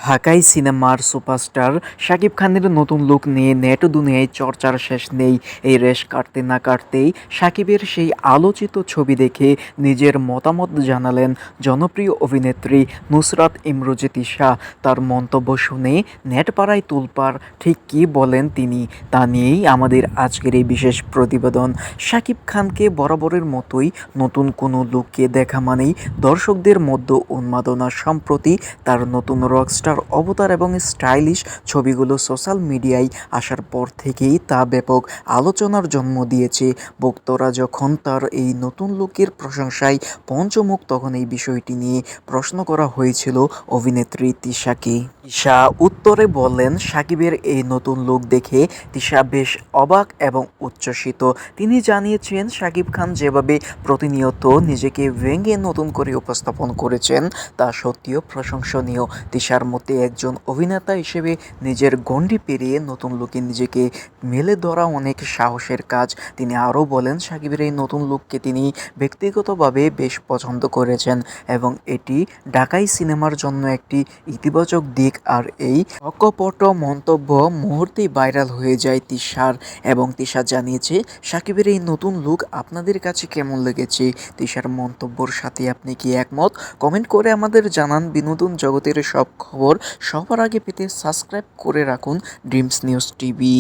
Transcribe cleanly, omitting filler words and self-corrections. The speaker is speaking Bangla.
ঢাকাই সিনেমার সুপারস্টার শাকিব খানের নতুন লুক নিয়ে নেট দুনিয়ায় চর্চার শেষ নেই। এই রেশ কাটতে না কাটতেই শাকিবের সেই আলোচিত ছবি দেখে নিজের মতামত জানালেন জনপ্রিয় অভিনেত্রী নুসরাত ইমরোজ তিশা। তার মন্তব্য শুনে নেট পাড়ায় তোলপাড়। ঠিক কী বলেন তিনি, তা নিয়েই আমাদের আজকের এই বিশেষ প্রতিবেদন। শাকিব খানকে বরাবরের মতোই নতুন কোনো লুককে দেখা মানেই দর্শকদের মধ্যে উন্মাদনা। সম্প্রতি তার নতুন রকস্টার অবতার এবং স্টাইলিশ ছবিগুলো সোশ্যাল মিডিয়ায় আসার পর থেকেই তা ব্যাপক আলোচনার জন্ম দিয়েছে। ভক্তরা যখন তার এই নতুন লুকের প্রশংসায় পঞ্চমুখ, তখন এই বিষয়টি নিয়ে প্রশ্ন করা হয়েছিল অভিনেত্রী তিশাকে। তিশা উত্তরে বললেন, শাকিবের এই নতুন লুক দেখে তিশা বেশ অবাক এবং উচ্ছ্বসিত। তিনি জানিয়েছেন, শাকিব খান যেভাবে প্রতিনিয়ত নিজেকে ভেঙে নতুন করে উপস্থাপন করেছেন তা সত্যিও প্রশংসনীয়। তিশার মতে একজন অভিনেতা হিসেবে নিজের গণ্ডি পেরিয়ে নতুন লুকে নিজেকে মেলে ধরা অনেক সাহসের কাজ। তিনি আরও বলেন, শাকিবের এই নতুন লুককে তিনি ব্যক্তিগতভাবে বেশ পছন্দ করেছেন এবং এটি ঢাকাই সিনেমার জন্য একটি ইতিবাচক দিক। আর এই অকপট মন্তব্য মুহূর্তেই ভাইরাল হয়ে যায় তিশার, এবং তিশা জানিয়েছে শাকিবের এই নতুন লুক আপনাদের কাছে কেমন লেগেছে। তিশার মন্তব্যের সাথে আপনি কি একমত? কমেন্ট করে আমাদের জানান। বিনোদন জগতের সব খবর সবার আগে পেতে সাবস্ক্রাইব করে রাখুন ড্রিমস নিউজ টিভি।